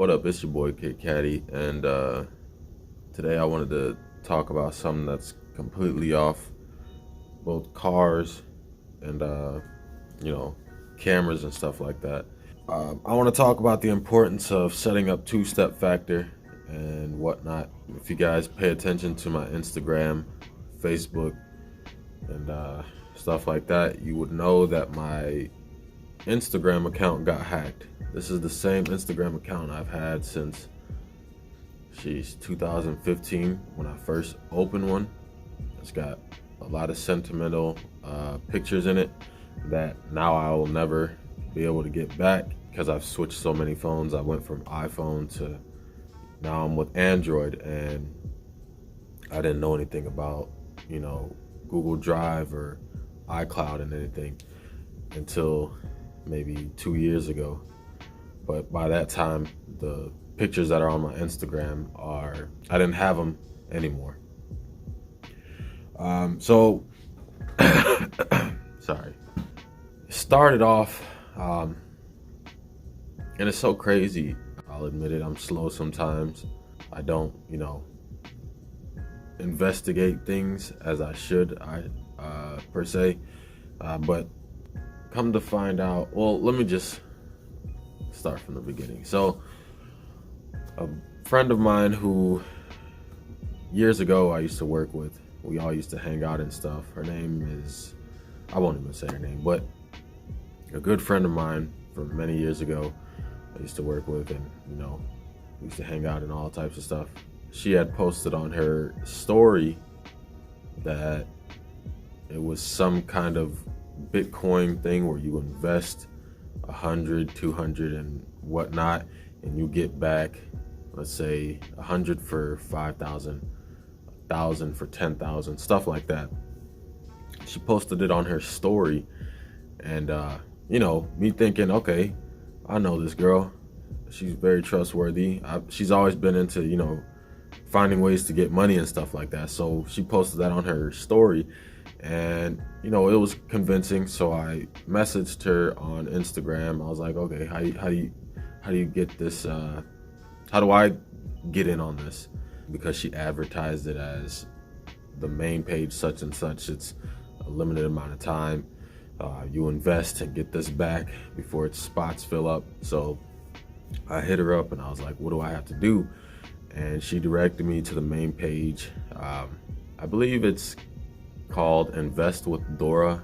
What up, it's your boy Kid Caddy, and today I wanted to talk about something that's completely off both cars and cameras and stuff like that. I want to talk about the importance of setting up two-step factor and whatnot. If you guys pay attention to my Instagram, Facebook, and stuff like that, you would know that my Instagram account got hacked. This is the same Instagram account I've had since 2015 when I first opened one. It's got a lot of sentimental pictures in it that now I will never be able to get back because I've switched so many phones. I went from iPhone to now I'm with Android, and I didn't know anything about Google Drive or iCloud and anything until maybe 2 years ago. But by that time, the pictures that are on my Instagram I didn't have them anymore. Sorry. It started off, and it's so crazy. I'll admit it, I'm slow sometimes. I don't, investigate things as I should, per se. But come to find out, well, let me just start from the beginning. So a friend of mine who years ago I used to work with, we all used to hang out and stuff. Her name is, I won't even say her name, but a good friend of mine from many years ago I used to work with, and we used to hang out and all types of stuff. She had posted on her story that it was some kind of Bitcoin thing where you invest 100, 200 and whatnot, and you get back, let's say 100 for 5,000, 1,000 for 10,000, stuff like that. She posted it on her story, and me thinking, okay, I know this girl, she's very trustworthy. She's always been into finding ways to get money and stuff like that. So she posted that on her story, and it was convincing. So I messaged her on Instagram. I was like, okay, how do you get this? How do I get in on this? Because she advertised it as the main page, such and such. It's a limited amount of time. You invest and get this back before its spots fill up. So I hit her up and I was like, what do I have to do? And she directed me to the main page. I believe it's called Invest with Dora.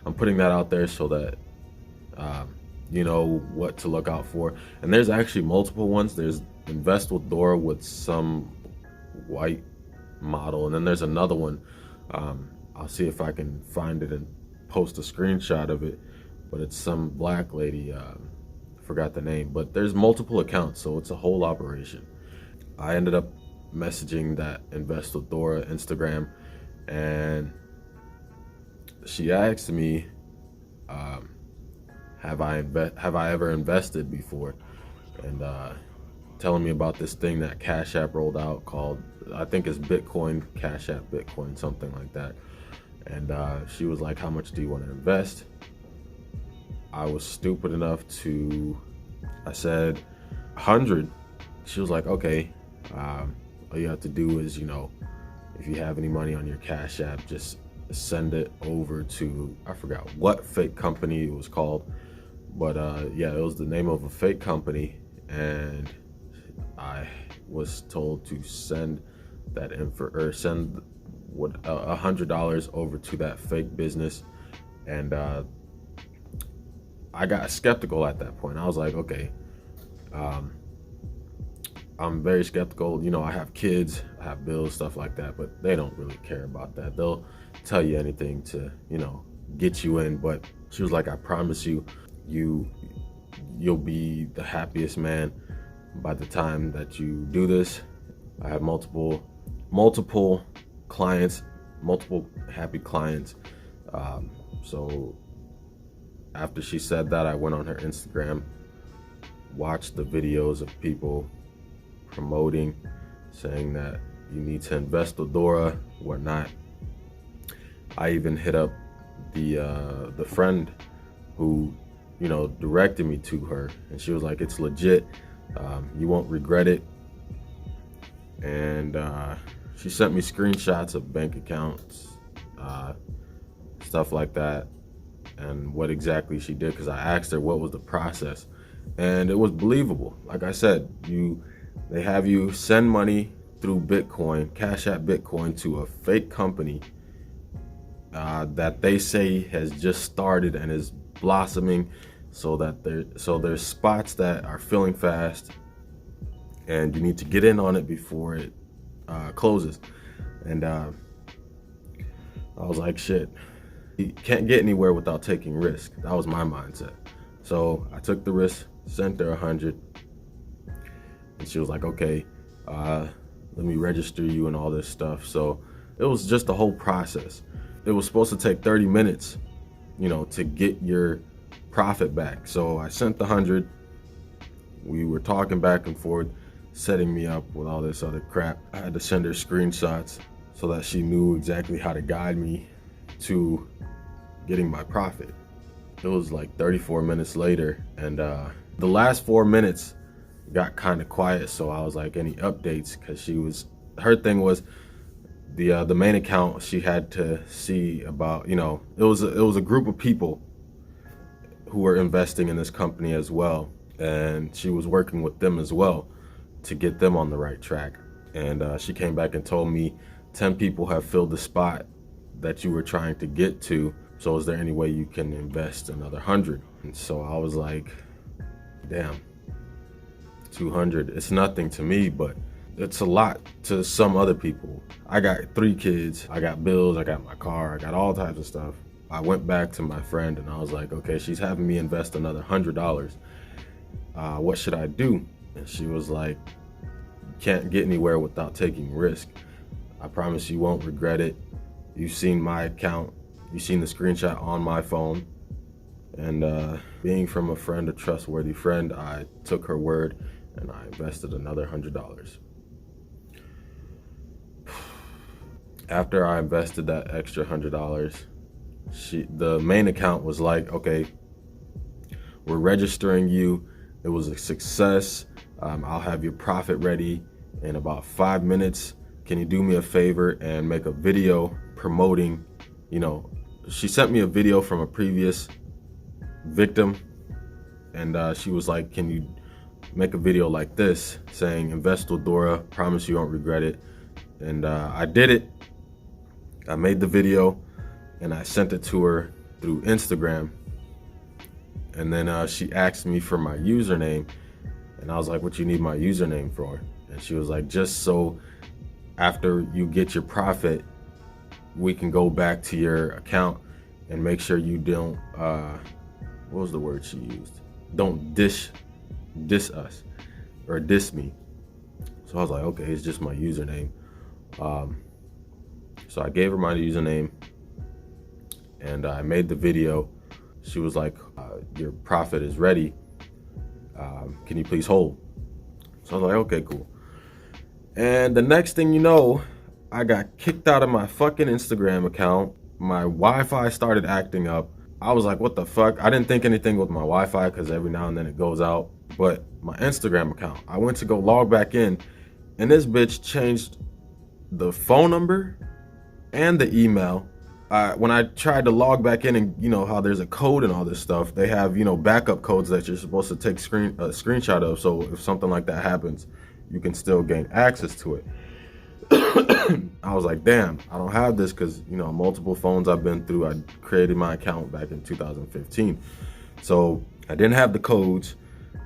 I'm putting that out there so that you know what to look out for. And there's actually multiple ones. There's Invest with Dora with some white model, and then there's another one. I'll see if I can find it and post a screenshot of it, but it's some black lady. Forgot the name, but there's multiple accounts, so it's a whole operation. I ended up messaging that Invest with Dora Instagram, and she asked me, have I ever invested before, and telling me about this thing that Cash App rolled out called, I think it's Bitcoin, Cash App Bitcoin, something like that. And she was like, how much do you want to invest? I was stupid enough I said 100. She was like, okay, all you have to do is, if you have any money on your Cash App, just send it over to, I forgot what fake company it was called, but yeah, it was the name of a fake company, and I was told to send that info, or send $100 over to that fake business. And I got skeptical at that point. I was like, okay, I'm very skeptical. I have kids, I have bills, stuff like that, but they don't really care about that. They'll tell you anything to, get you in. But she was like, I promise you, you'll be the happiest man by the time that you do this. I have multiple clients, multiple happy clients. So after she said that, I went on her Instagram, watched the videos of people promoting, saying that you need to invest with Dora, whatnot. I even hit up the friend who directed me to her, and she was like, it's legit. You won't regret it. And she sent me screenshots of bank accounts, stuff like that, and what exactly she did, because I asked her what was the process, and it was believable. Like I said, they have you send money through Bitcoin, Cash App Bitcoin, to a fake company that they say has just started and is blossoming, so there's spots that are filling fast, and you need to get in on it before it closes. And I was like, shit, you can't get anywhere without taking risk. That was my mindset. So I took the risk, sent her 100, and she was like, okay, let me register you and all this stuff. So it was just the whole process. It was supposed to take 30 minutes, to get your profit back. So I sent the 100. We were talking back and forth, setting me up with all this other crap. I had to send her screenshots so that she knew exactly how to guide me to getting my profit. It was like 34 minutes later, and the last 4 minutes got kind of quiet. So I was like, any updates? Because her thing was the main account. She had to see about, it was a group of people who were investing in this company as well, and she was working with them as well to get them on the right track. And she came back and told me 10 people have filled the spot that you were trying to get to. So is there any way you can invest another 100? And so I was like, damn, 200, it's nothing to me, but it's a lot to some other people. I got 3 kids, I got bills, I got my car, I got all types of stuff. I went back to my friend and I was like, okay, she's having me invest another $100. What should I do? And she was like, you can't get anywhere without taking risk. I promise you won't regret it. You've seen my account, you've seen the screenshot on my phone. And being from a friend, a trustworthy friend, I took her word and I invested another $100. After I invested that extra $100, the main account was like, okay, we're registering you. It was a success. I'll have your profit ready in about 5 minutes. Can you do me a favor and make a video promoting, she sent me a video from a previous victim, and she was like, can you make a video like this saying, invest with Dora, promise you won't regret it. And I did it. I made the video and I sent it to her through Instagram. And then she asked me for my username, and I was like, what you need my username for? And she was like, just so after you get your profit, we can go back to your account and make sure you don't, what was the word she used? Don't diss us or diss me. So I was like, okay, it's just my username. So I gave her my username and I made the video. She was like, your profit is ready. Can you please hold? So I was like, okay, cool. And the next thing you know, I got kicked out of my fucking Instagram account. My Wi-Fi started acting up. I was like, what the fuck? I didn't think anything with my Wi-Fi because every now and then it goes out. But my Instagram account, I went to go log back in, and this bitch changed the phone number and the email. When I tried to log back in, and how there's a code and all this stuff, they have backup codes that you're supposed to take a screenshot of, so if something like that happens, you can still gain access to it. I was like, damn, I don't have this because multiple phones I've been through. I created my account back in 2015, so I didn't have the codes.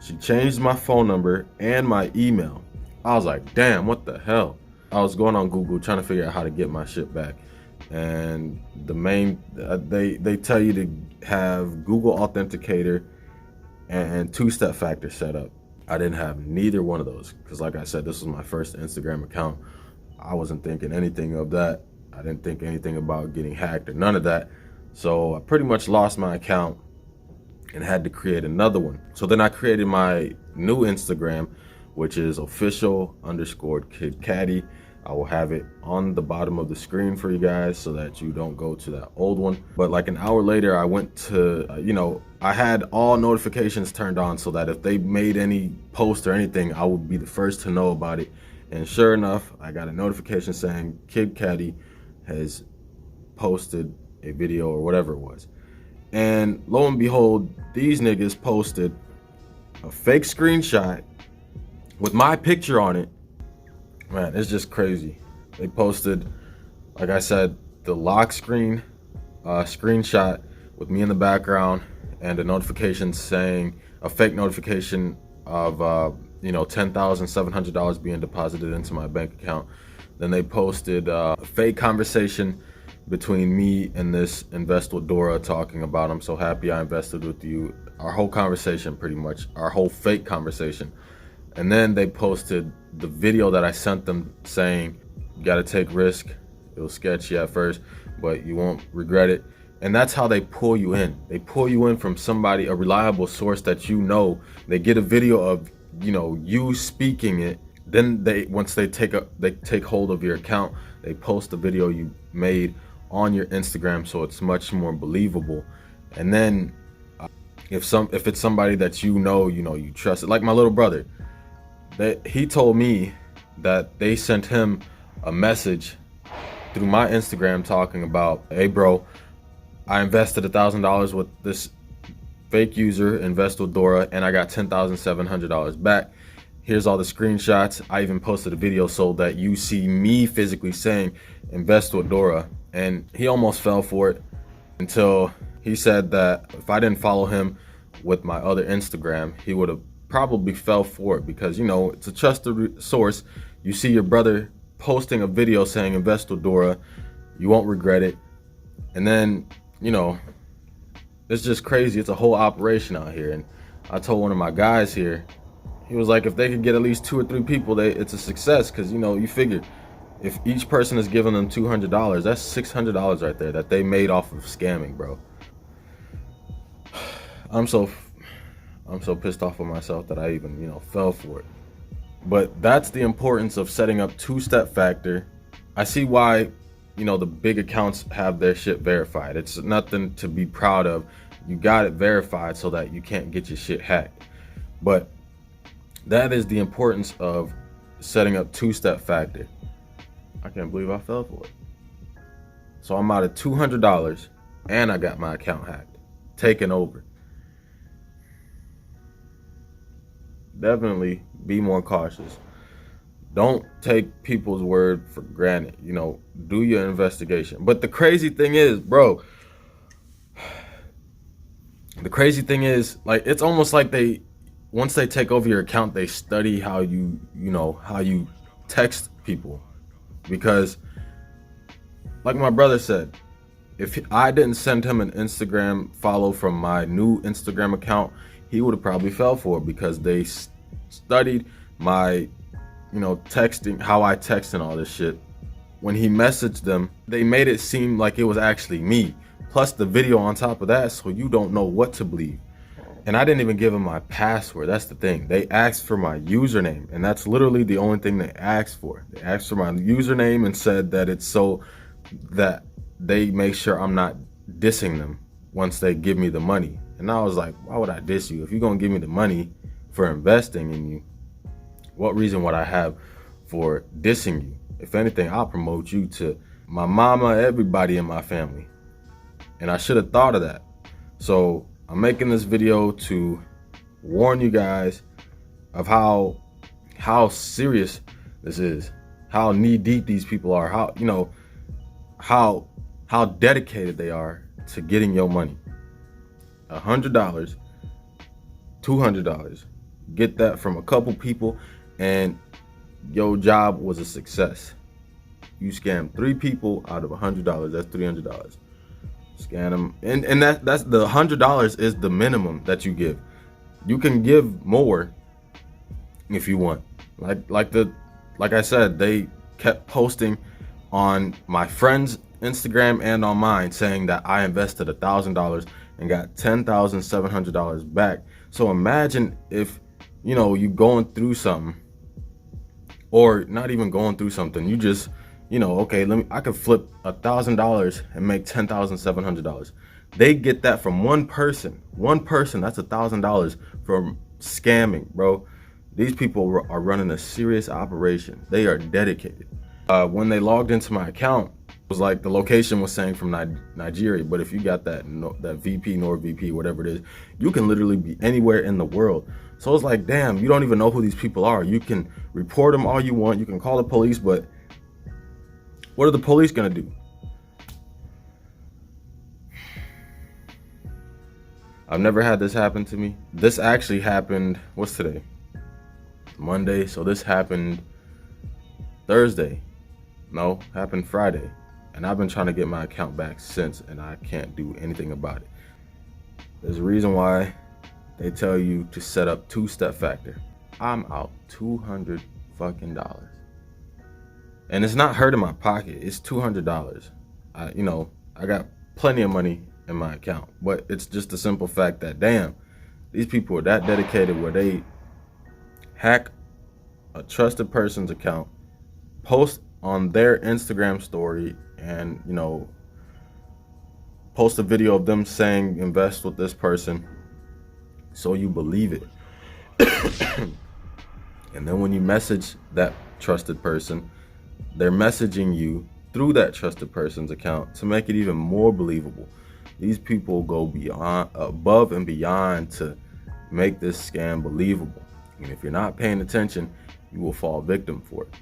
She changed my phone number and my email. I was like, damn, what the hell? I was going on Google trying to figure out how to get my shit back. And the main, they tell you to have Google Authenticator and two-step factor set up. I didn't have neither one of those because, like I said, this was my first Instagram account. I wasn't thinking anything of that. I didn't think anything about getting hacked or none of that. So I pretty much lost my account and had to create another one. So then I created my new Instagram, which is official_KidCaddy. I will have it on the bottom of the screen for you guys so that you don't go to that old one. But like an hour later, I went to, I had all notifications turned on so that if they made any post or anything, I would be the first to know about it. And sure enough, I got a notification saying Kid Caddy has posted a video or whatever it was. And lo and behold, these niggas posted a fake screenshot with my picture on it. Man, it's just crazy. They posted, like I said, the lock screen screenshot with me in the background and a notification saying, a fake notification of $10,700 being deposited into my bank account. Then they posted a fake conversation between me and this Invest with Dora talking about, I'm so happy I invested with you. Our whole conversation, pretty much, our whole fake conversation. And then they posted the video that I sent them saying, you gotta take risk. It was sketchy at first, but you won't regret it. And that's how they pull you in. They pull you in from somebody, a reliable source that you know. They get a video of, you speaking it. Then once they take hold of your account, they post the video you made on your Instagram, so it's much more believable. And then if it's somebody that you trust, like my little brother, he told me that they sent him a message through my Instagram talking about, hey bro, I invested $1,000 with this fake user, Invest with Dora, and I got $10,700 back. Here's all the screenshots. I even posted a video so that you see me physically saying Invest with Dora. And he almost fell for it until he said that if I didn't follow him with my other Instagram, he would have probably fell for it, because it's a trusted source. You see your brother posting a video saying Invest with Dora, you won't regret it. And then it's just crazy. It's a whole operation out here. And I told one of my guys here, he was like, if they could get at least 2 or 3 people, it's a success. Because you figure if each person is giving them $200, that's $600 right there that they made off of scamming, bro. I'm so pissed off with myself that I even fell for it. But that's the importance of setting up two-step factor. I see why the big accounts have their shit verified. It's nothing to be proud of. You got it verified so that you can't get your shit hacked. But that is the importance of setting up two-step factor. I can't believe I fell for it. So I'm out of $200 and I got my account hacked, taken over. Definitely be more cautious. Don't take people's word for granted. Do your investigation. But the crazy thing is, bro, like, it's almost like once they take over your account, they study how you text people. Because like my brother said, if I didn't send him an Instagram follow from my new Instagram account, he would have probably fell for it, because they studied my texting, how I text and all this shit. When he messaged them, they made it seem like it was actually me, plus the video on top of that, so you don't know what to believe. And I didn't even give them my password. That's the thing. They asked for my username, and that's literally the only thing they asked for. They asked for my username and said that it's so that they make sure I'm not dissing them once they give me the money. And I was like, why would I diss you? If you're gonna give me the money for investing in you, what reason would I have for dissing you? If anything, I'll promote you to my mama, everybody in my family. And I should have thought of that. So I'm making this video to warn you guys of how serious this is, how knee deep these people are, how dedicated they are to getting your money. $100, $200, get that from a couple people, and your job was a success. You scammed 3 people out of $100. That's $300. Scan them, and that's the $100 is the minimum that you give. You can give more if you want. Like I said, they kept posting on my friend's Instagram and on mine saying that I invested $1,000 and got $10,700 back. So imagine if you going through something or not even going through something. You just, okay, I could flip $1,000 and make $10,700. They get that from one person. One person, that's $1,000 from scamming, bro. These people are running a serious operation. They are dedicated. When they logged into my account, it was like the location was saying from Nigeria, but if you got that VP, NordVP, whatever it is, you can literally be anywhere in the world. So it's like, damn, you don't even know who these people are. You can report them all you want. You can call the police, but what are the police gonna do? I've never had this happen to me. This actually happened, what's today? Monday, so this happened Thursday. No, happened Friday. And I've been trying to get my account back since, and I can't do anything about it. There's a reason why they tell you to set up two-step factor. I'm out $200 fucking dollars. And it's not hurting my pocket, it's $200. I got plenty of money in my account, but it's just the simple fact that, damn, these people are that dedicated where they hack a trusted person's account, post on their Instagram story, and post a video of them saying invest with this person, so you believe it. And then when you message that trusted person, they're messaging you through that trusted person's account to make it even more believable. These people go beyond, above and beyond, to make this scam believable. And if you're not paying attention, you will fall victim for it.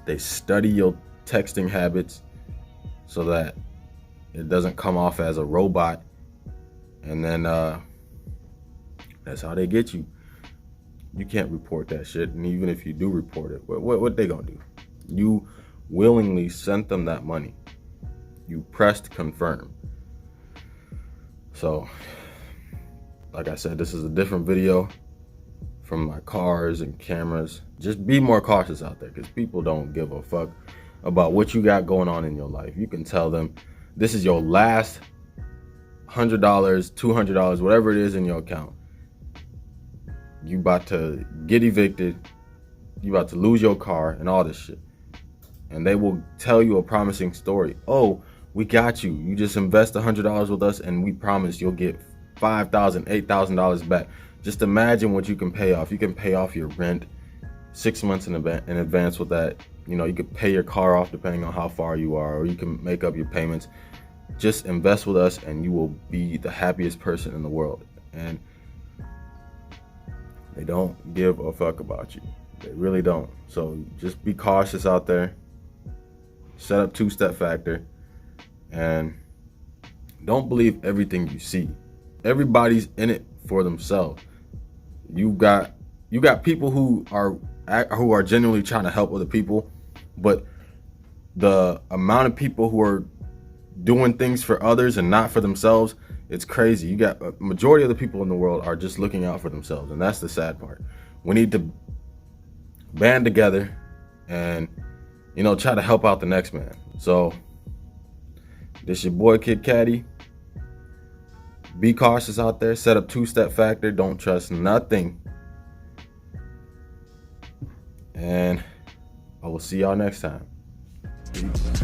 They study your texting habits so that it doesn't come off as a robot, and then that's how they get you. You can't report that shit, and even if you do report it, what they gonna do? You willingly sent them that money. You pressed confirm. So, like I said, this is a different video from my cars and cameras. Just be more cautious out there, because people don't give a fuck about what you got going on in your life. You can tell them this is your last $100, $200, whatever it is in your account. You about to get evicted, you about to lose your car and all this shit. And they will tell you a promising story. Oh, we got you. You just invest $100 with us and we promise you'll get $5,000, $8,000 back. Just imagine what you can pay off. You can pay off your rent 6 months in advance with that. You could pay your car off depending on how far you are, or you can make up your payments. Just invest with us and you will be the happiest person in the world. And they don't give a fuck about you. They really don't. So just be cautious out there. Set up two-step factor. And don't believe everything you see. Everybody's in it for themselves. You got people who are genuinely trying to help other people, but the amount of people who are doing things for others and not for themselves, it's crazy. You got a majority of the people in the world are just looking out for themselves, and that's the sad part. We need to band together and try to help out the next man. So this your boy Kid Caddy. Be cautious out there. Set up two-step factor. Don't trust nothing. And I will see y'all next time. Peace.